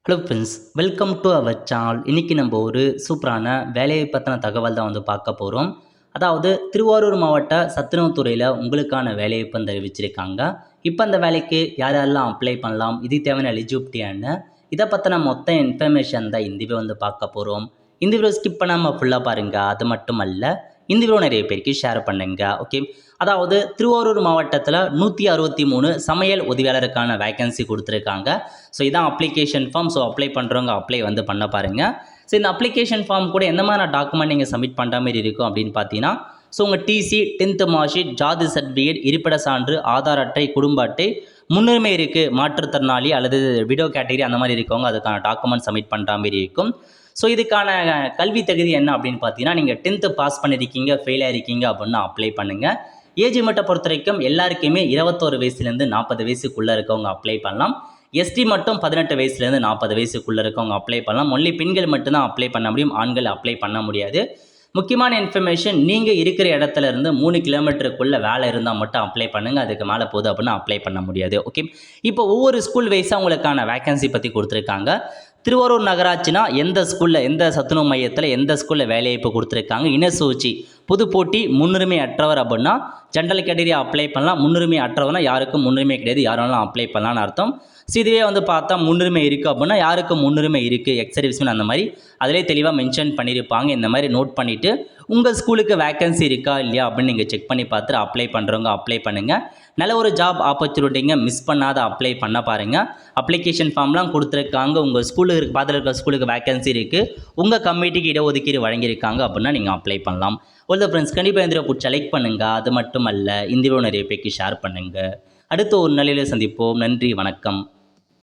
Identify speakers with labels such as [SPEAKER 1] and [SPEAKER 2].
[SPEAKER 1] Hello friends, welcome to our channel. இன்றைக்கி நம்ம ஒரு சூப்பரான வேலையை பற்றின தகவல் தான் வந்து பார்க்க போகிறோம். அதாவது திருவாரூர் மாவட்ட சத்துணவுத்துறையில் உங்களுக்கான வேலைவாய்ப்பு வந்து அறிவிச்சிருக்காங்க. இப்போ அந்த வேலைக்கு யார் யாரெல்லாம் அப்ளை பண்ணலாம், இது தேவையான எலிஜிபிலிட்டி என்ன, இதை பற்றின மொத்த இன்ஃபர்மேஷன் தான் இந்த வீடியோ வந்து பார்க்க போகிறோம். இந்த வீடியோ ஸ்கிப் பண்ணாமல் ஃபுல்லாக பாருங்கள். அது மட்டும் அல்ல, இந்த வீடியோ நிறைய பேருக்கு ஷேர் பண்ணுங்க. ஓகே, அதாவது திருவாரூர் மாவட்டத்தில் 163 சமையல் உதவியாளருக்கான வேகன்சி கொடுத்துருக்காங்க. ஸோ இதான் அப்ளிகேஷன் ஃபார்ம். ஸோ அப்ளை பண்ணுறவங்க அப்ளை வந்து பண்ண பாருங்கள். ஸோ இந்த அப்ளிகேஷன் ஃபார்ம் கூட எந்த மாதிரி டாக்குமெண்ட் நீங்கள் சப்மிட் பண்ணுற மாதிரி இருக்கும் அப்படின்னு பார்த்தீங்கன்னா, ஸோ உங்கள் டிசி, 10th மார்க் ஷீட், ஜாதி சர்டிஃபிகேட், இருப்பிட சான்று, ஆதார் அட்டை, குடும்ப அட்டை, முன்னுரிமை இருக்குது மாற்றுத்திறனாளி அல்லது விடோ கேட்டகரி அந்த மாதிரி இருக்கவங்க அதுக்கான டாக்குமெண்ட் சப்மிட் பண்ணுற மாதிரி இருக்கும். ஸோ இதுக்கான கல்வி தகுதி என்ன அப்படின்னு பார்த்தீங்கன்னா, நீங்கள் 10th பாஸ் பண்ணியிருக்கீங்க, ஃபெயில் ஆகிருக்கீங்க அப்படின்னா அப்ளை பண்ணுங்கள். ஏஜ் லிமிட்டை பொறுத்த வரைக்கும் எல்லாருக்குமே 21 வயசுலேருந்து 40 வயசுக்குள்ளே இருக்கவங்க அப்ளை பண்ணலாம். எஸ்டி மட்டும் 18 வயசுலேருந்து 40 வயசுக்குள்ளே இருக்கவங்க அப்ளை பண்ணலாம். ஒன்லி பெண்கள் மட்டும்தான் அப்ளை பண்ண முடியும், ஆண்கள் அப்ளை பண்ண முடியாது. முக்கியமான இன்ஃபர்மேஷன், நீங்கள் இருக்கிற இடத்துல இருந்து 3 கிலோமீட்டருக்குள்ளே வேலை இருந்தால் மட்டும் அப்ளை பண்ணுங்கள். அதுக்கு மேலே போகுது அப்படின்னா அப்ளை பண்ண முடியாது. ஓகே, இப்போ ஒவ்வொரு ஸ்கூல் வைஸாக உங்களுக்கான வேகன்சி பற்றி கொடுத்துருக்காங்க. திருவாரூர் நகராட்சினா எந்த ஸ்கூலில், எந்த சத்துணவு மையத்தில், எந்த ஸ்கூலில் வேலைவாய்ப்பு கொடுத்துருக்காங்க. இனசூழ்ச்சி புது போட்டி முன்னுரிமை அற்றவர் அப்படின்னா ஜென்ரல் கேட்டகரி அப்ளை பண்ணலாம். முன்னுரிமை அற்றவர்னா யாருக்கும் முன்னுரிமை கிடையாது, யாராலும் அப்ளை பண்ணலான்னு அர்த்தம். ஸோ இதுவே வந்து பார்த்தா முன்னுரிமை இருக்குது அப்படின்னா யாருக்கு முன்னுரிமை இருக்குது, எக்ஸ் சர்வீஸ்மேன் அந்த மாதிரி அதிலே தெளிவாக மென்ஷன் பண்ணியிருப்பாங்க. இந்த மாதிரி நோட் பண்ணிவிட்டு உங்கள் ஸ்கூலுக்கு வேகன்சி இருக்கா இல்லையா அப்படின்னு நீங்கள் செக் பண்ணி பார்த்துட்டு அப்ளை பண்ணுறவங்க அப்ளை பண்ணுங்கள். நல்ல ஒரு ஜாப் ஆப்பர்ச்சுனிட்டிங்க, மிஸ் பண்ணாத அப்ளை பண்ண பாருங்கள். அப்ளிகேஷன் ஃபார்ம்லாம் கொடுத்துருக்காங்க. உங்கள் ஸ்கூலுக்கு பார்த்துட்டு இருக்க ஸ்கூலுக்கு வேகன்சி இருக்குது, உங்கள் கம்யூனிட்டிக்கு இடஒதுக்கீடு வழங்கியிருக்காங்க அப்படின்னா நீங்கள் அப்ளை பண்ணலாம். ஒரு ஃப்ரெண்ட்ஸ், கண்டிப்பாக இந்த வீடியோ பிடிச்ச லைக் பண்ணுங்கள். அது மட்டும் அல்ல, இந்த வீடியோ நிறைய பேருக்கு ஷேர் பண்ணுங்கள். அடுத்த ஒரு நிலையில் சந்திப்போம். நன்றி, வணக்கம்.